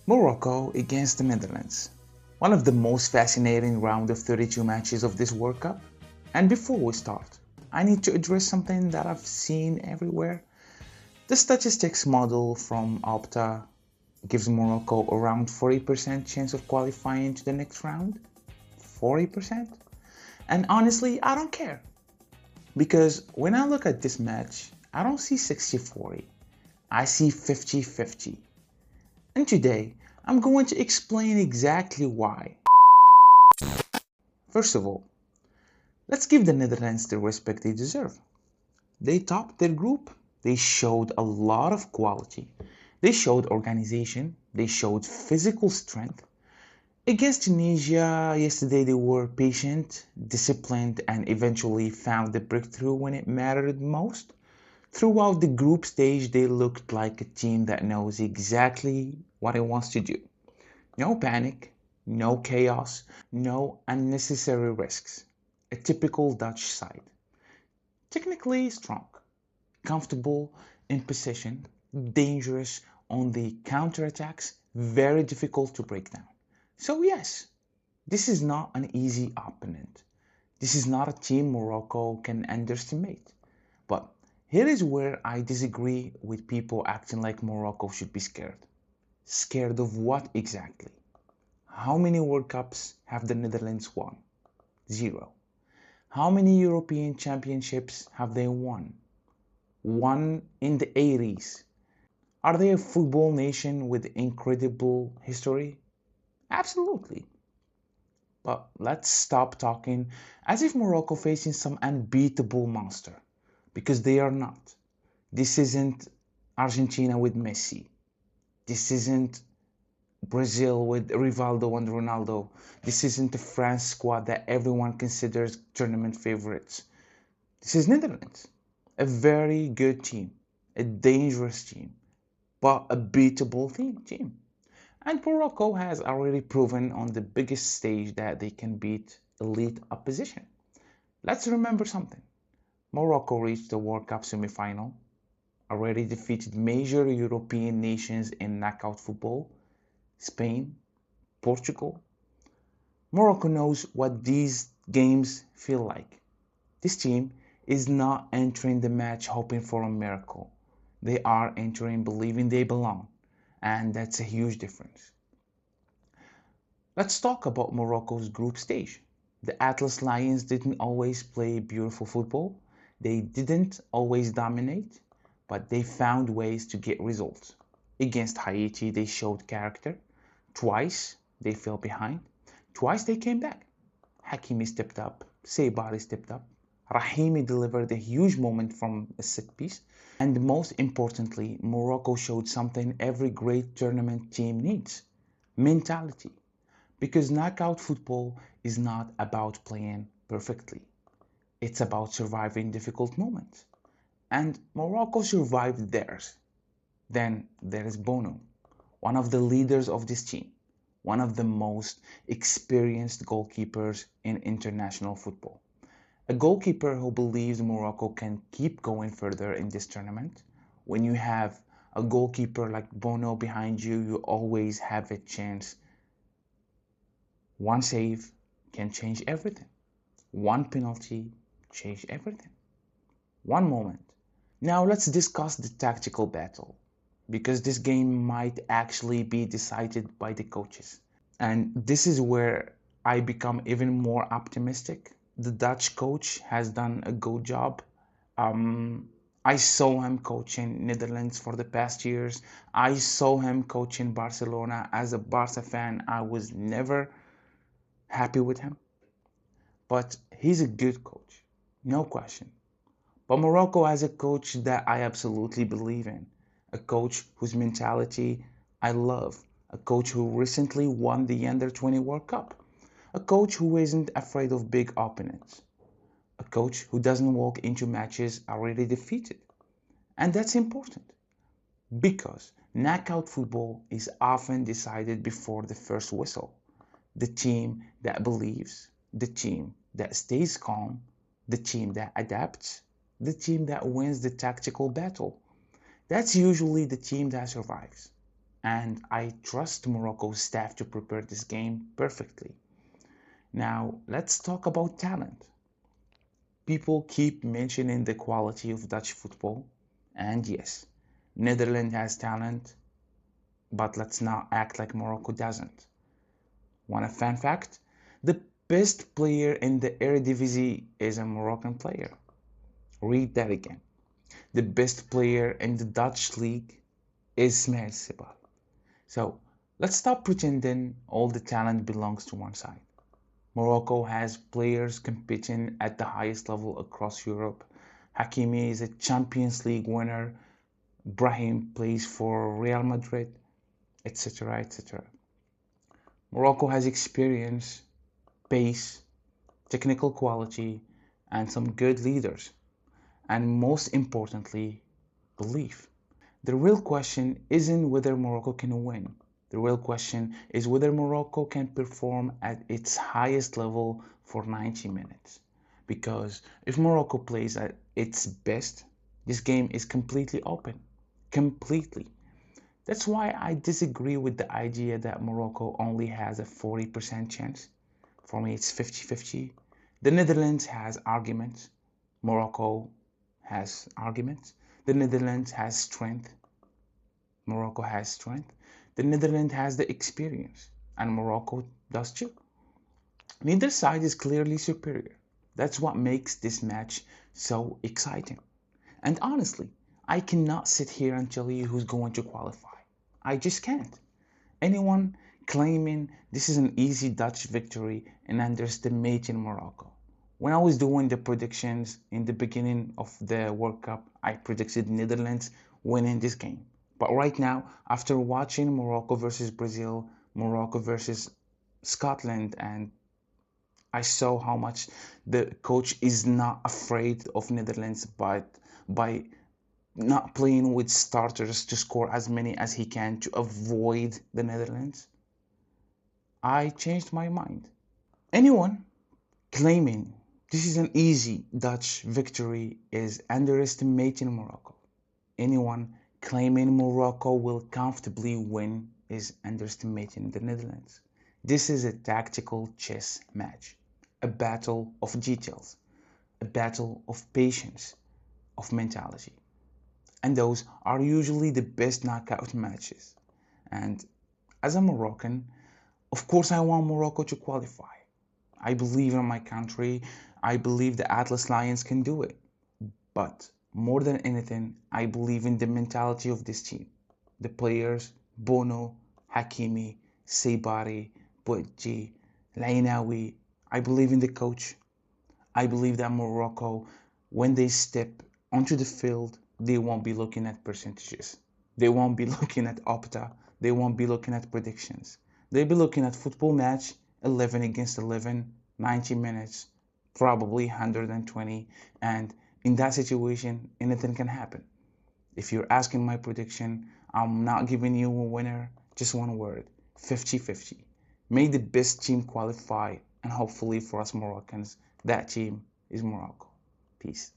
Morocco against the Netherlands. One of the most fascinating round of 32 matches of this World Cup. And before we start, I need to address something that I've seen everywhere. The statistics model from Opta gives Morocco around 40% chance of qualifying to the next round. 40%? And honestly, I don't care. Because when I look at this match, I don't see 60-40. I see 50-50. And today, I'm going to explain exactly why. First of all, let's give the Netherlands the respect they deserve. They topped their group, they showed a lot of quality, they showed organization, they showed physical strength. Against Tunisia yesterday they were patient, disciplined, and eventually found the breakthrough when it mattered most. Throughout the group stage they looked like a team that knows exactly what it wants to do. No panic, no chaos, no unnecessary risks. A typical Dutch side. Technically strong, comfortable in possession, dangerous on the counterattacks, very difficult to break down. So yes, this is not an easy opponent. This is not a team Morocco can underestimate. But here is where I disagree with people acting like Morocco should be scared. Scared of what exactly? How many World Cups have the Netherlands won? 0. How many European Championships have they won? One in the 80s. Are they a football nation with incredible history? Absolutely. But let's stop talking as if Morocco facing some unbeatable monster, because they are not. This isn't Argentina with Messi. This isn't Brazil with Rivaldo and Ronaldo. This isn't the France squad that everyone considers tournament favorites. This is Netherlands. A very good team, a dangerous team, but a beatable team. And Morocco has already proven on the biggest stage that they can beat elite opposition. Let's remember something. Morocco reached the World Cup semi-final, already defeated major European nations in knockout football, Spain, Portugal. Morocco knows what these games feel like. This team is not entering the match hoping for a miracle. They are entering believing they belong, and that's a huge difference. Let's talk about Morocco's group stage. The Atlas Lions didn't always play beautiful football. They didn't always dominate, but they found ways to get results. Against Haiti, they showed character. Twice they fell behind. Twice they came back. Hakimi stepped up. Saibari stepped up. Rahimi delivered a huge moment from a set piece. And most importantly, Morocco showed something every great tournament team needs. Mentality. Because knockout football is not about playing perfectly. It's about surviving difficult moments. And Morocco survived theirs. Then there is Bono, one of the leaders of this team, one of the most experienced goalkeepers in international football. A goalkeeper who believes Morocco can keep going further in this tournament. When you have a goalkeeper like Bono behind you, you always have a chance. One save can change everything. One penalty change everything. One moment. Now let's discuss the tactical battle, because this game might actually be decided by the coaches. And this is where I become even more optimistic. The Dutch coach has done a good job. I saw him coaching Netherlands for the past years. I saw him coaching Barcelona. As a Barca fan, I was never happy with him. But he's a good coach, no question. But Morocco has a coach that I absolutely believe in. A coach whose mentality I love. A coach who recently won the Under 20 World Cup. A coach who isn't afraid of big opponents. A coach who doesn't walk into matches already defeated. And that's important, because knockout football is often decided before the first whistle. The team that believes, the team that stays calm, the team that adapts, the team that wins the tactical battle. That's usually the team that survives. and I trust Morocco's staff to prepare this game perfectly. Now, let's talk about talent. People keep mentioning the quality of Dutch football, and yes, Netherlands has talent, but let's not act like Morocco doesn't. Want a fun fact? The best player in the Eredivisie is a Moroccan player. Read that again. The best player in the Dutch league is Ismail Sebal. So let's stop pretending all the talent belongs to one side. Morocco has players competing at the highest level across Europe. Hakimi is a Champions League winner. Brahim plays for Real Madrid, etc. etc. Morocco has experience, pace, technical quality, and some good leaders. And most importantly, belief. The real question isn't whether Morocco can win. The real question is whether Morocco can perform at its highest level for 90 minutes. Because if Morocco plays at its best, this game is completely open. Completely. That's why I disagree with the idea that Morocco only has a 40% chance. For me, it's 50-50. The Netherlands has arguments. Morocco has arguments. The Netherlands has strength. Morocco has strength. The Netherlands has the experience, and Morocco does too. Neither side is clearly superior. That's what makes this match so exciting. And honestly, I cannot sit here and tell you who's going to qualify. I just can't. Anyone claiming this is an easy Dutch victory and underestimating Morocco. When I was doing the predictions in the beginning of the World Cup, I predicted Netherlands winning this game. But right now, after watching Morocco versus Brazil, Morocco versus Scotland, and I saw how much the coach is not afraid of Netherlands, but by not playing with starters to score as many as he can to avoid the Netherlands, I changed my mind. Anyone claiming this is an easy Dutch victory is underestimating Morocco. Anyone claiming Morocco will comfortably win is underestimating the Netherlands. This is a tactical chess match, a battle of details, a battle of patience, of mentality. And those are usually the best knockout matches. And as a Moroccan, of course, I want Morocco to qualify. I believe in my country. I believe the Atlas Lions can do it. But more than anything, I believe in the mentality of this team. The players, Bono, Hakimi, Seybari, Boetji, Lainawi. I believe in the coach. I believe that Morocco, when they step onto the field, they won't be looking at percentages. They won't be looking at Opta. They won't be looking at predictions. They'll be looking at football match, 11 against 11, 90 minutes, probably 120. And in that situation, anything can happen. If you're asking my prediction, I'm not giving you a winner, just one word, 50-50. May the best team qualify, and hopefully for us Moroccans, that team is Morocco. Peace.